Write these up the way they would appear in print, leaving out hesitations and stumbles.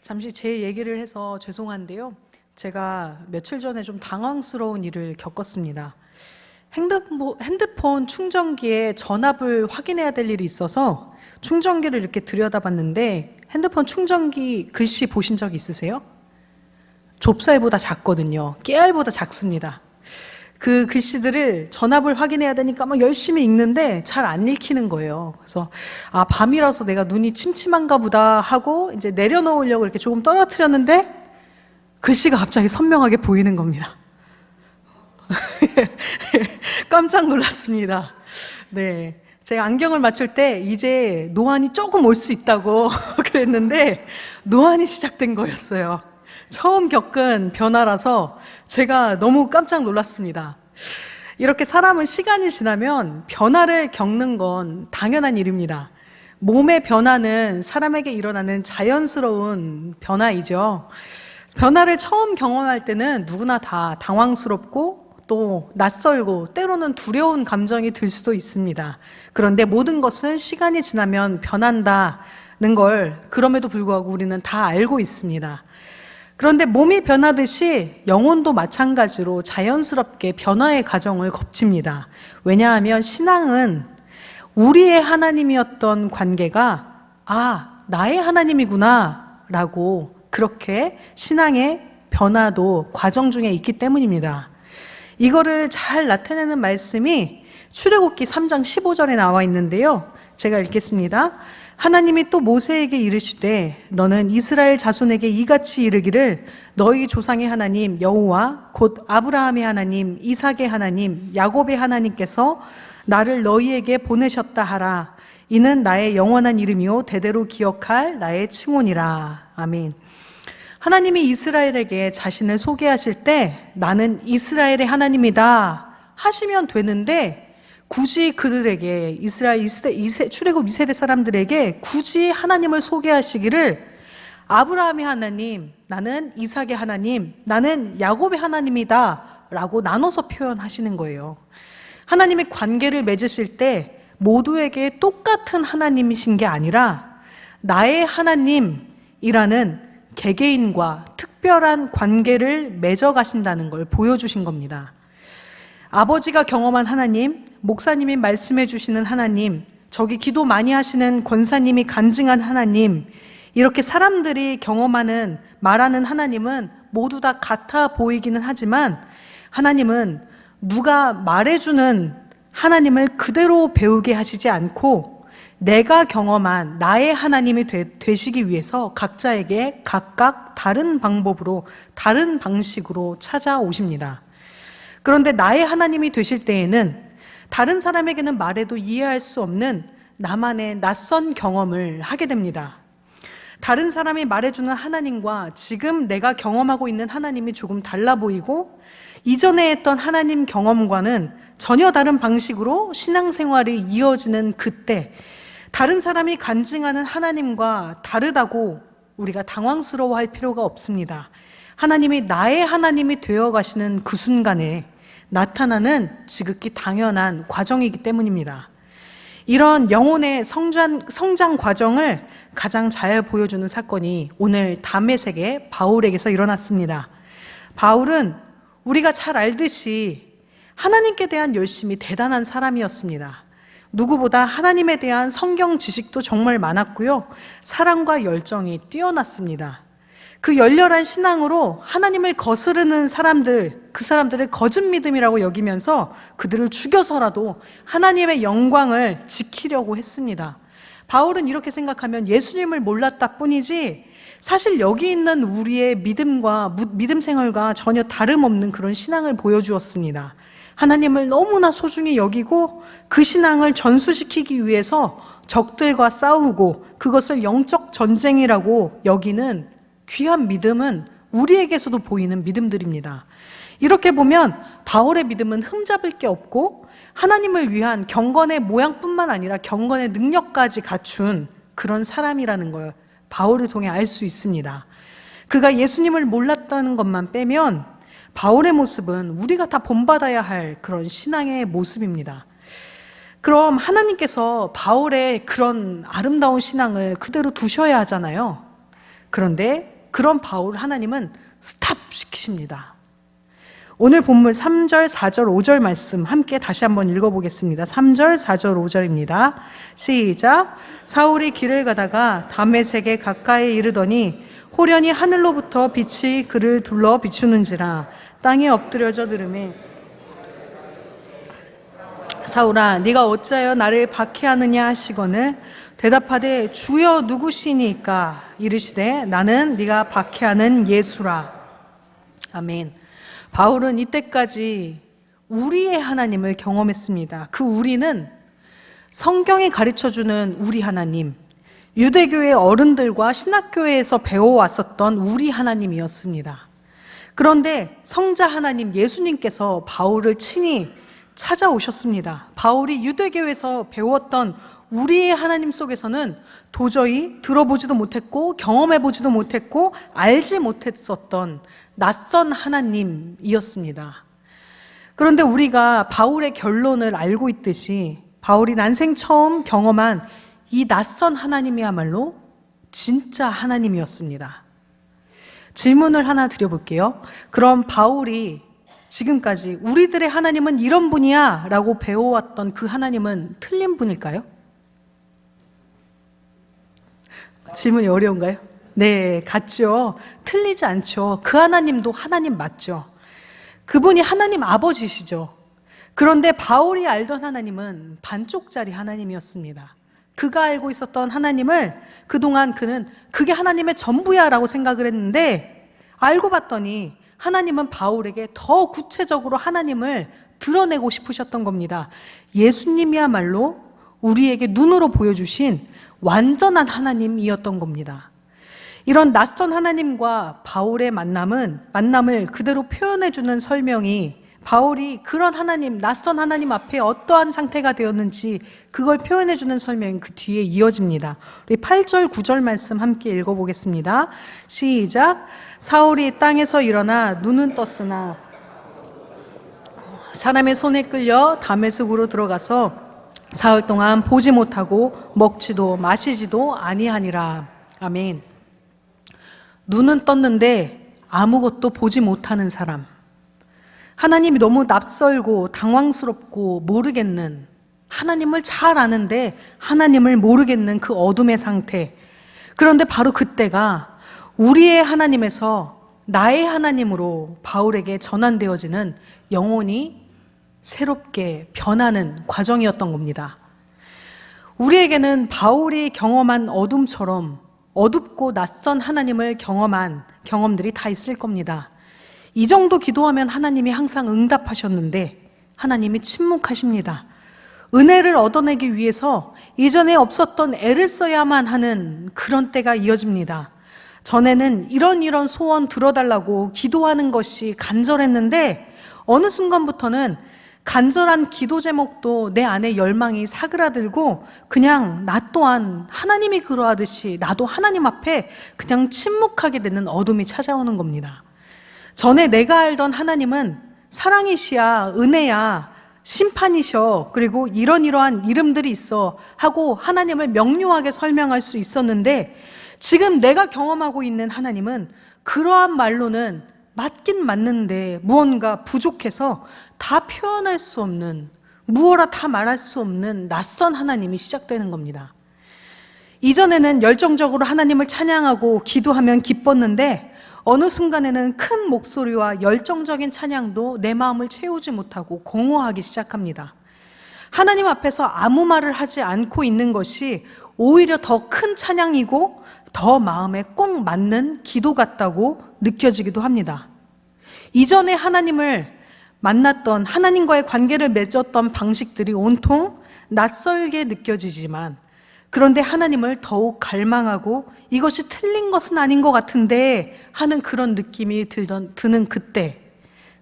잠시 제 얘기를 해서 죄송한데요. 제가 며칠 전에 좀 당황스러운 일을 겪었습니다. 핸드폰 충전기에 전압을 확인해야 될 일이 있어서 충전기를 이렇게 들여다봤는데 핸드폰 충전기 글씨 보신 적 있으세요? 좁쌀보다 작거든요. 깨알보다 작습니다. 그 글씨들을 전압을 확인해야 되니까 막 열심히 읽는데 잘 안 읽히는 거예요. 그래서 밤이라서 내가 눈이 침침한가 보다 하고 이제 내려놓으려고 이렇게 조금 떨어뜨렸는데 글씨가 갑자기 선명하게 보이는 겁니다. 깜짝 놀랐습니다. 네. 제가 안경을 맞출 때 이제 노안이 조금 올 수 있다고 그랬는데 노안이 시작된 거였어요. 처음 겪은 변화라서 제가 너무 깜짝 놀랐습니다. 이렇게 사람은 시간이 지나면 변화를 겪는 건 당연한 일입니다. 몸의 변화는 사람에게 일어나는 자연스러운 변화이죠. 변화를 처음 경험할 때는 누구나 다 당황스럽고 또 낯설고 때로는 두려운 감정이 들 수도 있습니다. 그런데 모든 것은 시간이 지나면 변한다는 걸 그럼에도 불구하고 우리는 다 알고 있습니다. 그런데 몸이 변하듯이 영혼도 마찬가지로 자연스럽게 변화의 과정을 거칩니다. 왜냐하면 신앙은 우리의 하나님이었던 관계가 나의 하나님이구나 라고 그렇게 신앙의 변화도 과정 중에 있기 때문입니다. 이거를 잘 나타내는 말씀이 출애굽기 3장 15절에 나와 있는데요. 제가 읽겠습니다. 하나님이 또 모세에게 이르시되 너는 이스라엘 자손에게 이같이 이르기를 너희 조상의 하나님 여호와 곧 아브라함의 하나님 이삭의 하나님 야곱의 하나님께서 나를 너희에게 보내셨다 하라. 이는 나의 영원한 이름이요 대대로 기억할 나의 칭호니라. 아멘. 하나님이 이스라엘에게 자신을 소개하실 때 나는 이스라엘의 하나님이다 하시면 되는데 굳이 그들에게 출애굽 2세대 사람들에게 굳이 하나님을 소개하시기를 아브라함의 하나님, 나는 이삭의 하나님, 나는 야곱의 하나님이다 라고 나눠서 표현하시는 거예요. 하나님의 관계를 맺으실 때 모두에게 똑같은 하나님이신 게 아니라 나의 하나님이라는 개개인과 특별한 관계를 맺어가신다는 걸 보여주신 겁니다. 아버지가 경험한 하나님, 목사님이 말씀해 주시는 하나님, 저기 기도 많이 하시는 권사님이 간증한 하나님, 이렇게 사람들이 경험하는, 말하는 하나님은 모두 다 같아 보이기는 하지만 하나님은 누가 말해주는 하나님을 그대로 배우게 하시지 않고 내가 경험한 나의 하나님이 되시기 위해서 각자에게 각각 다른 방법으로, 다른 방식으로 찾아오십니다. 그런데 나의 하나님이 되실 때에는 다른 사람에게는 말해도 이해할 수 없는 나만의 낯선 경험을 하게 됩니다. 다른 사람이 말해주는 하나님과 지금 내가 경험하고 있는 하나님이 조금 달라 보이고 이전에 했던 하나님 경험과는 전혀 다른 방식으로 신앙생활이 이어지는 그때 다른 사람이 간증하는 하나님과 다르다고 우리가 당황스러워할 필요가 없습니다. 하나님이 나의 하나님이 되어 가시는 그 순간에 나타나는 지극히 당연한 과정이기 때문입니다. 이런 영혼의 성장 과정을 가장 잘 보여주는 사건이 오늘 다메섹의 바울에게서 일어났습니다. 바울은 우리가 잘 알듯이 하나님께 대한 열심이 대단한 사람이었습니다. 누구보다 하나님에 대한 성경 지식도 정말 많았고요. 사랑과 열정이 뛰어났습니다. 그 열렬한 신앙으로 하나님을 거스르는 사람들, 그 사람들을 거짓 믿음이라고 여기면서 그들을 죽여서라도 하나님의 영광을 지키려고 했습니다. 바울은 이렇게 생각하면 예수님을 몰랐다 뿐이지 사실 여기 있는 우리의 믿음과 믿음 생활과 전혀 다름없는 그런 신앙을 보여주었습니다. 하나님을 너무나 소중히 여기고 그 신앙을 전수시키기 위해서 적들과 싸우고 그것을 영적 전쟁이라고 여기는 귀한 믿음은 우리에게서도 보이는 믿음들입니다. 이렇게 보면 바울의 믿음은 흠잡을 게 없고 하나님을 위한 경건의 모양뿐만 아니라 경건의 능력까지 갖춘 그런 사람이라는 걸 바울을 통해 알 수 있습니다. 그가 예수님을 몰랐다는 것만 빼면 바울의 모습은 우리가 다 본받아야 할 그런 신앙의 모습입니다. 그럼 하나님께서 바울의 그런 아름다운 신앙을 그대로 두셔야 하잖아요. 그런데 그런 바울을 하나님은 스탑 시키십니다. 오늘 본문 3절, 4절, 5절 말씀 함께 다시 한번 읽어보겠습니다. 3절, 4절, 5절입니다. 시작. 사울이 길을 가다가 다메섹에 가까이 이르더니 호련히 하늘로부터 빛이 그를 둘러 비추는지라 땅에 엎드려져 들으매 사울아 네가 어찌하여 나를 박해하느냐 하시거늘 대답하되 주여 누구시니까 이르시되 나는 네가 박해하는 예수라. 아멘. 바울은 이때까지 우리의 하나님을 경험했습니다. 그 우리는 성경이 가르쳐주는 우리 하나님, 유대교의 어른들과 신학교에서 배워왔었던 우리 하나님이었습니다. 그런데 성자 하나님 예수님께서 바울을 친히 찾아오셨습니다. 바울이 유대교에서 배웠던 우리의 하나님 속에서는 도저히 들어보지도 못했고 경험해보지도 못했고 알지 못했었던 낯선 하나님이었습니다. 그런데 우리가 바울의 결론을 알고 있듯이 바울이 난생 처음 경험한 이 낯선 하나님이야말로 진짜 하나님이었습니다. 질문을 하나 드려볼게요. 그럼 바울이 지금까지 우리들의 하나님은 이런 분이야 라고 배워왔던 그 하나님은 틀린 분일까요? 질문이 어려운가요? 네, 같죠. 틀리지 않죠. 그 하나님도 하나님 맞죠. 그분이 하나님 아버지시죠. 그런데 바울이 알던 하나님은 반쪽짜리 하나님이었습니다. 그가 알고 있었던 하나님을 그동안 그는 그게 하나님의 전부야 라고 생각을 했는데 알고 봤더니 하나님은 바울에게 더 구체적으로 하나님을 드러내고 싶으셨던 겁니다. 예수님이야말로 우리에게 눈으로 보여주신 완전한 하나님이었던 겁니다. 이런 낯선 하나님과 바울의 만남을 그대로 표현해주는 설명이 바울이 그런 하나님, 낯선 하나님 앞에 어떠한 상태가 되었는지 그걸 표현해주는 설명이 그 뒤에 이어집니다. 우리 8절, 9절 말씀 함께 읽어보겠습니다. 시작. 사울이 땅에서 일어나 눈은 떴으나 사람의 손에 끌려 다메섹으로 들어가서 사흘 동안 보지 못하고 먹지도 마시지도 아니하니라. 아멘. 눈은 떴는데 아무것도 보지 못하는 사람. 하나님이 너무 낯설고 당황스럽고 모르겠는, 하나님을 잘 아는데 하나님을 모르겠는 그 어둠의 상태. 그런데 바로 그때가 우리의 하나님에서 나의 하나님으로 바울에게 전환되어지는 영혼이 새롭게 변하는 과정이었던 겁니다. 우리에게는 바울이 경험한 어둠처럼 어둡고 낯선 하나님을 경험한 경험들이 다 있을 겁니다. 이 정도 기도하면 하나님이 항상 응답하셨는데 하나님이 침묵하십니다. 은혜를 얻어내기 위해서 이전에 없었던 애를 써야만 하는 그런 때가 이어집니다. 전에는 이런 소원 들어달라고 기도하는 것이 간절했는데 어느 순간부터는 간절한 기도 제목도 내 안에 열망이 사그라들고 그냥 나 또한 하나님이 그러하듯이 나도 하나님 앞에 그냥 침묵하게 되는 어둠이 찾아오는 겁니다. 전에 내가 알던 하나님은 사랑이시야, 은혜야, 심판이셔, 그리고 이러한 이름들이 있어 하고 하나님을 명료하게 설명할 수 있었는데 지금 내가 경험하고 있는 하나님은 그러한 말로는 맞긴 맞는데 무언가 부족해서 다 표현할 수 없는, 무어라 다 말할 수 없는 낯선 하나님이 시작되는 겁니다. 이전에는 열정적으로 하나님을 찬양하고 기도하면 기뻤는데 어느 순간에는 큰 목소리와 열정적인 찬양도 내 마음을 채우지 못하고 공허하기 시작합니다. 하나님 앞에서 아무 말을 하지 않고 있는 것이 오히려 더 큰 찬양이고 더 마음에 꼭 맞는 기도 같다고 느껴지기도 합니다. 이전에 하나님을 만났던, 하나님과의 관계를 맺었던 방식들이 온통 낯설게 느껴지지만 그런데 하나님을 더욱 갈망하고 이것이 틀린 것은 아닌 것 같은데 하는 그런 느낌이 드는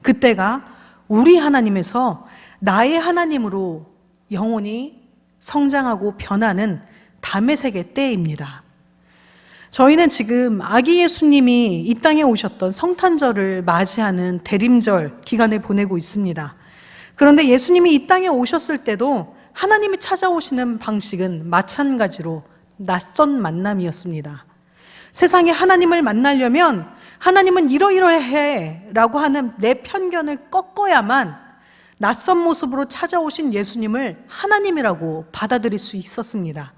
그때가 우리 하나님에서 나의 하나님으로 영혼이 성장하고 변하는 다메섹의 때입니다. 저희는 지금 아기 예수님이 이 땅에 오셨던 성탄절을 맞이하는 대림절 기간을 보내고 있습니다. 그런데 예수님이 이 땅에 오셨을 때도 하나님이 찾아오시는 방식은 마찬가지로 낯선 만남이었습니다. 세상에 하나님을 만나려면 하나님은 이러이러해 라고 하는 내 편견을 꺾어야만 낯선 모습으로 찾아오신 예수님을 하나님이라고 받아들일 수 있었습니다.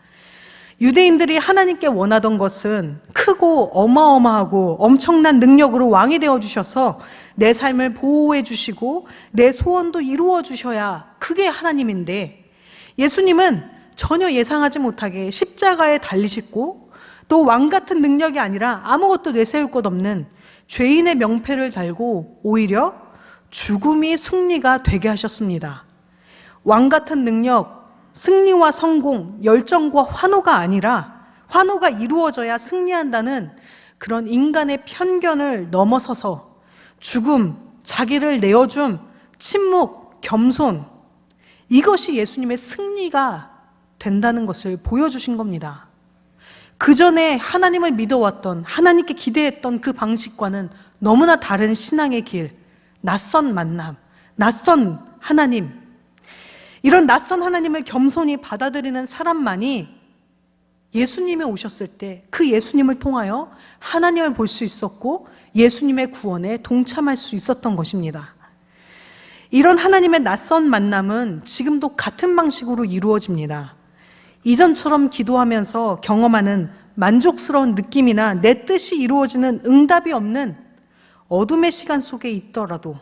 유대인들이 하나님께 원하던 것은 크고 어마어마하고 엄청난 능력으로 왕이 되어주셔서 내 삶을 보호해 주시고 내 소원도 이루어 주셔야 그게 하나님인데, 예수님은 전혀 예상하지 못하게 십자가에 달리셨고 또 왕 같은 능력이 아니라 아무것도 내세울 것 없는 죄인의 명패를 달고 오히려 죽음이 승리가 되게 하셨습니다. 왕 같은 능력, 승리와 성공, 열정과 환호가 아니라 환호가 이루어져야 승리한다는 그런 인간의 편견을 넘어서서 죽음, 자기를 내어줌, 침묵, 겸손, 이것이 예수님의 승리가 된다는 것을 보여주신 겁니다. 그 전에 하나님을 믿어왔던, 하나님께 기대했던 그 방식과는 너무나 다른 신앙의 길, 낯선 만남, 낯선 하나님, 이런 낯선 하나님을 겸손히 받아들이는 사람만이 예수님이 오셨을 때 그 예수님을 통하여 하나님을 볼 수 있었고 예수님의 구원에 동참할 수 있었던 것입니다. 이런 하나님의 낯선 만남은 지금도 같은 방식으로 이루어집니다. 이전처럼 기도하면서 경험하는 만족스러운 느낌이나 내 뜻이 이루어지는 응답이 없는 어둠의 시간 속에 있더라도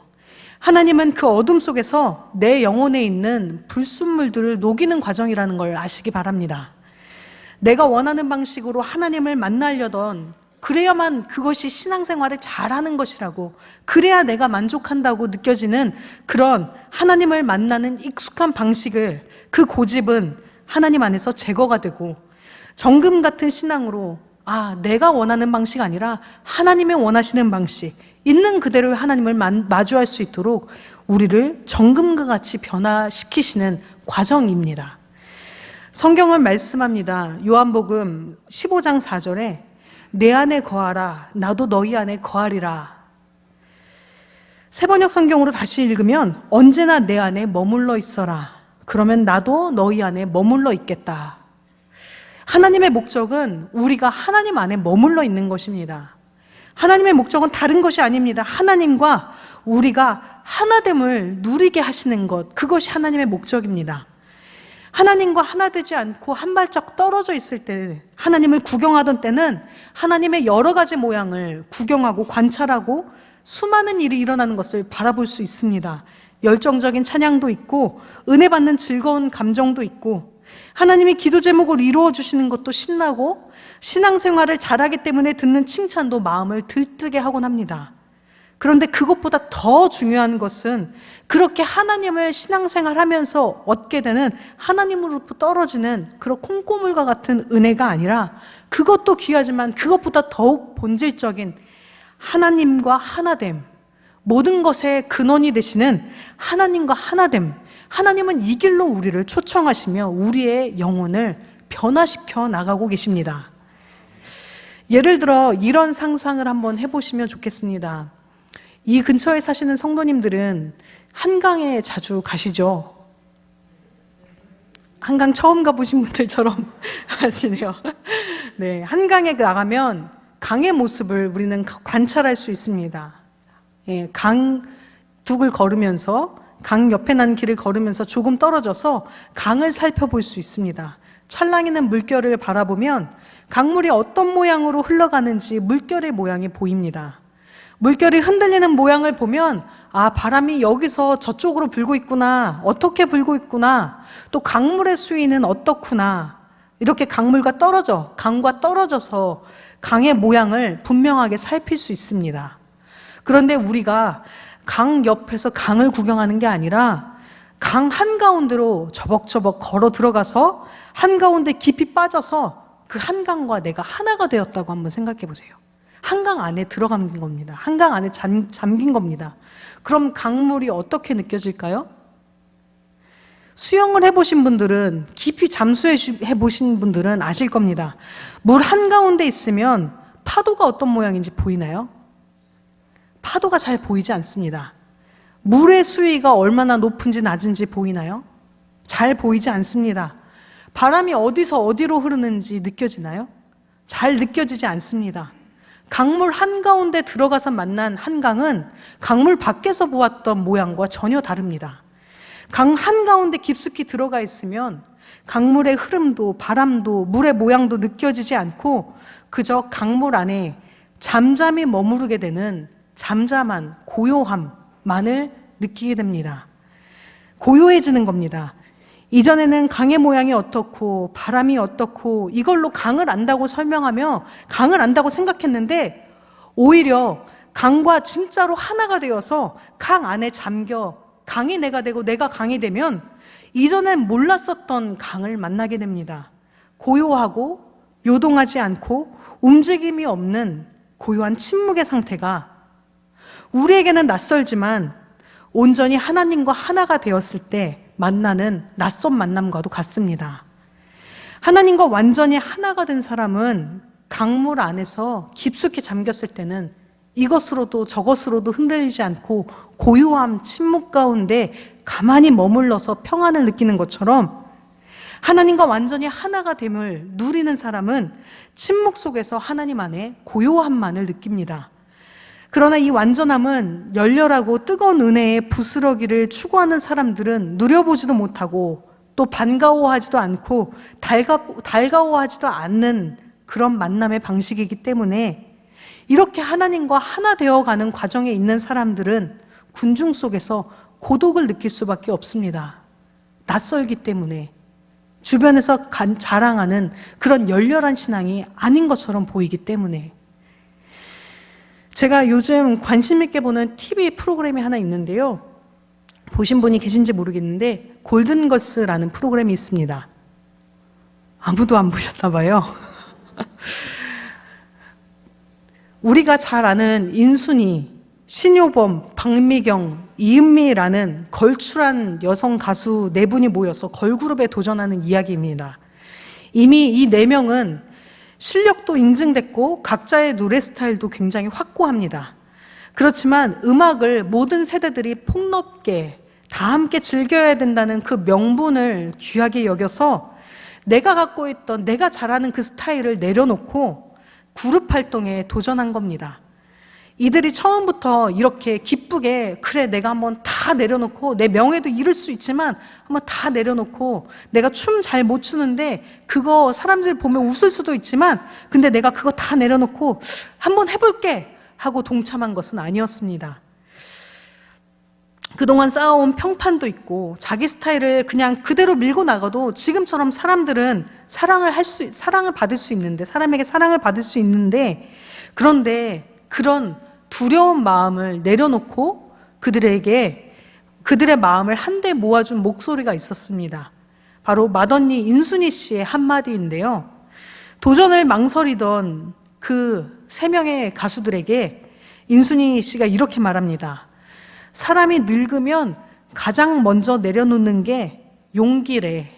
하나님은 그 어둠 속에서 내 영혼에 있는 불순물들을 녹이는 과정이라는 걸 아시기 바랍니다. 내가 원하는 방식으로 하나님을 만나려던, 그래야만 그것이 신앙생활을 잘하는 것이라고, 그래야 내가 만족한다고 느껴지는 그런 하나님을 만나는 익숙한 방식을, 그 고집은 하나님 안에서 제거가 되고 정금 같은 신앙으로 내가 원하는 방식 아니라 하나님의 원하시는 방식, 있는 그대로의 하나님을 마주할 수 있도록 우리를 정금과 같이 변화시키시는 과정입니다. 성경은 말씀합니다. 요한복음 15장 4절에 내 안에 거하라, 나도 너희 안에 거하리라. 새번역 성경으로 다시 읽으면 언제나 내 안에 머물러 있어라. 그러면 나도 너희 안에 머물러 있겠다. 하나님의 목적은 우리가 하나님 안에 머물러 있는 것입니다. 하나님의 목적은 다른 것이 아닙니다. 하나님과 우리가 하나됨을 누리게 하시는 것, 그것이 하나님의 목적입니다. 하나님과 하나 되지 않고 한 발짝 떨어져 있을 때, 하나님을 구경하던 때는 하나님의 여러 가지 모양을 구경하고 관찰하고 수많은 일이 일어나는 것을 바라볼 수 있습니다. 열정적인 찬양도 있고 은혜 받는 즐거운 감정도 있고 하나님이 기도 제목을 이루어 주시는 것도 신나고 신앙생활을 잘하기 때문에 듣는 칭찬도 마음을 들뜨게 하곤 합니다. 그런데 그것보다 더 중요한 것은 그렇게 하나님을 신앙생활하면서 얻게 되는, 하나님으로부터 떨어지는 그런 콩고물과 같은 은혜가 아니라, 그것도 귀하지만 그것보다 더욱 본질적인 하나님과 하나됨, 모든 것의 근원이 되시는 하나님과 하나됨, 하나님은 이 길로 우리를 초청하시며 우리의 영혼을 변화시켜 나가고 계십니다. 예를 들어 이런 상상을 한번 해보시면 좋겠습니다. 이 근처에 사시는 성도님들은 한강에 자주 가시죠? 한강 처음 가보신 분들처럼 하시네요. 네, 한강에 나가면 강의 모습을 우리는 관찰할 수 있습니다. 예, 강둑을 걸으면서, 강 옆에 난 길을 걸으면서 조금 떨어져서 강을 살펴볼 수 있습니다. 찰랑이는 물결을 바라보면 강물이 어떤 모양으로 흘러가는지 물결의 모양이 보입니다. 물결이 흔들리는 모양을 보면 바람이 여기서 저쪽으로 불고 있구나, 어떻게 불고 있구나, 또 강물의 수위는 어떻구나, 이렇게 강과 떨어져서 강의 모양을 분명하게 살필 수 있습니다. 그런데 우리가 강 옆에서 강을 구경하는 게 아니라 강 한가운데로 저벅저벅 걸어 들어가서 한가운데 깊이 빠져서 그 한강과 내가 하나가 되었다고 한번 생각해 보세요. 한강 안에 들어간 겁니다. 한강 안에 잠긴 겁니다. 그럼 강물이 어떻게 느껴질까요? 수영을 해보신 분들은, 깊이 잠수해 보신 분들은 아실 겁니다. 물 한가운데 있으면 파도가 어떤 모양인지 보이나요? 파도가 잘 보이지 않습니다. 물의 수위가 얼마나 높은지 낮은지 보이나요? 잘 보이지 않습니다. 바람이 어디서 어디로 흐르는지 느껴지나요? 잘 느껴지지 않습니다. 강물 한가운데 들어가서 만난 한강은 강물 밖에서 보았던 모양과 전혀 다릅니다. 강 한가운데 깊숙이 들어가 있으면 강물의 흐름도 바람도 물의 모양도 느껴지지 않고 그저 강물 안에 잠잠히 머무르게 되는 잠잠한 고요함만을 느끼게 됩니다. 고요해지는 겁니다. 이전에는 강의 모양이 어떻고 바람이 어떻고 이걸로 강을 안다고 설명하며 강을 안다고 생각했는데 오히려 강과 진짜로 하나가 되어서 강 안에 잠겨 강이 내가 되고 내가 강이 되면 이전엔 몰랐었던 강을 만나게 됩니다. 고요하고 요동하지 않고 움직임이 없는 고요한 침묵의 상태가 우리에게는 낯설지만 온전히 하나님과 하나가 되었을 때 만나는 낯선 만남과도 같습니다. 하나님과 완전히 하나가 된 사람은 강물 안에서 깊숙이 잠겼을 때는 이것으로도 저것으로도 흔들리지 않고 고요함, 침묵 가운데 가만히 머물러서 평안을 느끼는 것처럼 하나님과 완전히 하나가 됨을 누리는 사람은 침묵 속에서 하나님 안에 고요함만을 느낍니다. 그러나 이 완전함은 열렬하고 뜨거운 은혜의 부스러기를 추구하는 사람들은 누려보지도 못하고 또 반가워하지도 않고 달가워하지도 않는 그런 만남의 방식이기 때문에 이렇게 하나님과 하나 되어가는 과정에 있는 사람들은 군중 속에서 고독을 느낄 수밖에 없습니다. 낯설기 때문에 주변에서 자랑하는 그런 열렬한 신앙이 아닌 것처럼 보이기 때문에 제가 요즘 관심 있게 보는 TV 프로그램이 하나 있는데요. 보신 분이 계신지 모르겠는데 골든걸스라는 프로그램이 있습니다. 아무도 안 보셨나 봐요. 우리가 잘 아는 인순이, 신효범, 박미경, 이은미라는 걸출한 여성 가수 4분이 모여서 걸그룹에 도전하는 이야기입니다. 이미 이 4명은 실력도 인증됐고 각자의 노래 스타일도 굉장히 확고합니다. 그렇지만 음악을 모든 세대들이 폭넓게 다 함께 즐겨야 된다는 그 명분을 귀하게 여겨서 내가 갖고 있던 내가 잘하는 그 스타일을 내려놓고 그룹 활동에 도전한 겁니다. 이들이 처음부터 이렇게 기쁘게 그래 내가 한번 다 내려놓고 내 명예도 잃을 수 있지만 한번 다 내려놓고 내가 춤 잘 못 추는데 그거 사람들이 보면 웃을 수도 있지만 근데 내가 그거 다 내려놓고 한번 해볼게 하고 동참한 것은 아니었습니다. 그동안 쌓아온 평판도 있고 자기 스타일을 그냥 그대로 밀고 나가도 지금처럼 사람들은 사랑을 받을 수 있는데 사람에게 사랑을 받을 수 있는데 그런데 그런 두려운 마음을 내려놓고 그들의 마음을 한데 모아준 목소리가 있었습니다. 바로 맏언니 인순이 씨의 한마디인데요. 도전을 망설이던 그 3명의 가수들에게 인순이 씨가 이렇게 말합니다. 사람이 늙으면 가장 먼저 내려놓는 게 용기래.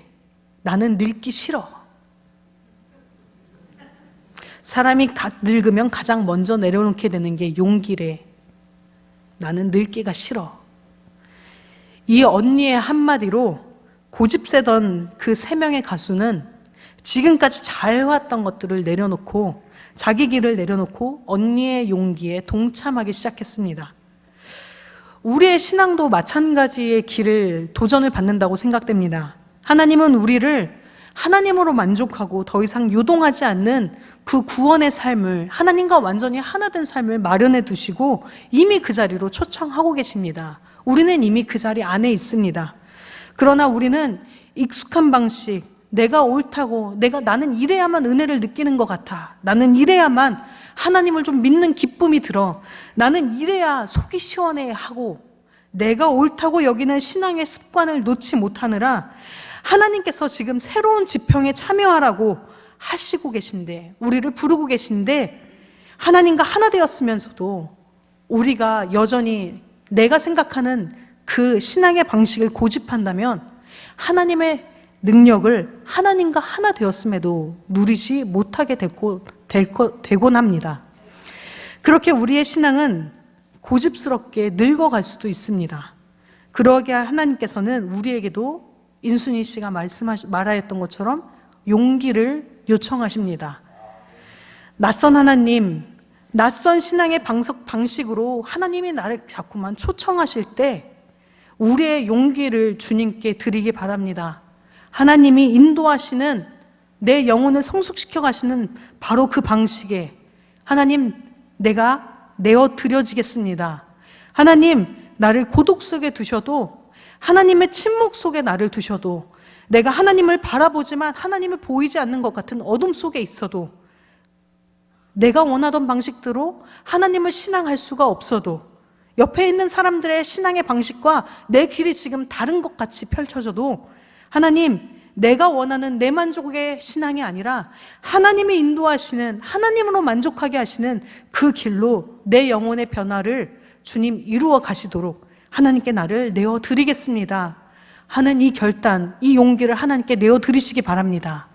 나는 늙기 싫어. 사람이 늙으면 가장 먼저 내려놓게 되는 게 용기래. 나는 늙기가 싫어. 이 언니의 한마디로 고집세던 그 3명의 가수는 지금까지 잘 해왔던 것들을 내려놓고 자기 길을 내려놓고 언니의 용기에 동참하기 시작했습니다. 우리의 신앙도 마찬가지의 도전을 받는다고 생각됩니다. 하나님은 우리를 하나님으로 만족하고 더 이상 요동하지 않는 그 구원의 삶을 하나님과 완전히 하나 된 삶을 마련해 두시고 이미 그 자리로 초청하고 계십니다. 우리는 이미 그 자리 안에 있습니다. 그러나 우리는 익숙한 방식, 내가 옳다고 나는 이래야만 은혜를 느끼는 것 같아. 나는 이래야만 하나님을 좀 믿는 기쁨이 들어. 나는 이래야 속이 시원해 하고 내가 옳다고 여기는 신앙의 습관을 놓지 못하느라 하나님께서 지금 새로운 지평에 참여하라고 하시고 계신데 우리를 부르고 계신데 하나님과 하나 되었으면서도 우리가 여전히 내가 생각하는 그 신앙의 방식을 고집한다면 하나님의 능력을 하나님과 하나 되었음에도 누리지 못하게 되곤 합니다. 그렇게 우리의 신앙은 고집스럽게 늙어갈 수도 있습니다. 그러게 하나님께서는 우리에게도 인순이 씨가 말하였던 것처럼 용기를 요청하십니다. 낯선 하나님, 낯선 신앙의 방식으로 하나님이 나를 자꾸만 초청하실 때 우리의 용기를 주님께 드리기 바랍니다. 하나님이 인도하시는 내 영혼을 성숙시켜 가시는 바로 그 방식에 하나님, 내가 내어 드려지겠습니다. 하나님, 나를 고독 속에 두셔도, 하나님의 침묵 속에 나를 두셔도, 내가 하나님을 바라보지만 하나님을 보이지 않는 것 같은 어둠 속에 있어도, 내가 원하던 방식대로 하나님을 신앙할 수가 없어도, 옆에 있는 사람들의 신앙의 방식과 내 길이 지금 다른 것 같이 펼쳐져도, 하나님, 내가 원하는 내 만족의 신앙이 아니라 하나님이 인도하시는, 하나님으로 만족하게 하시는 그 길로 내 영혼의 변화를 주님 이루어 가시도록 하나님께 나를 내어 드리겠습니다 하는 이 결단, 이 용기를 하나님께 내어 드리시기 바랍니다.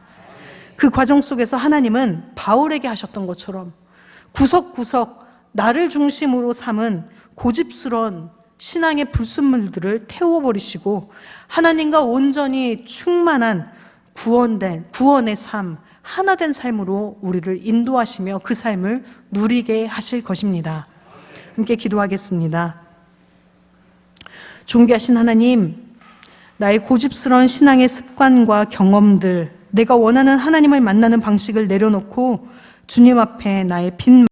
그 과정 속에서 하나님은 바울에게 하셨던 것처럼 구석구석 나를 중심으로 삼은 고집스러운 신앙의 불순물들을 태워버리시고 하나님과 온전히 충만한 구원의 삶, 하나된 삶으로 우리를 인도하시며 그 삶을 누리게 하실 것입니다. 함께 기도하겠습니다. 존귀하신 하나님, 나의 고집스러운 신앙의 습관과 경험들, 내가 원하는 하나님을 만나는 방식을 내려놓고 주님 앞에 나의 빈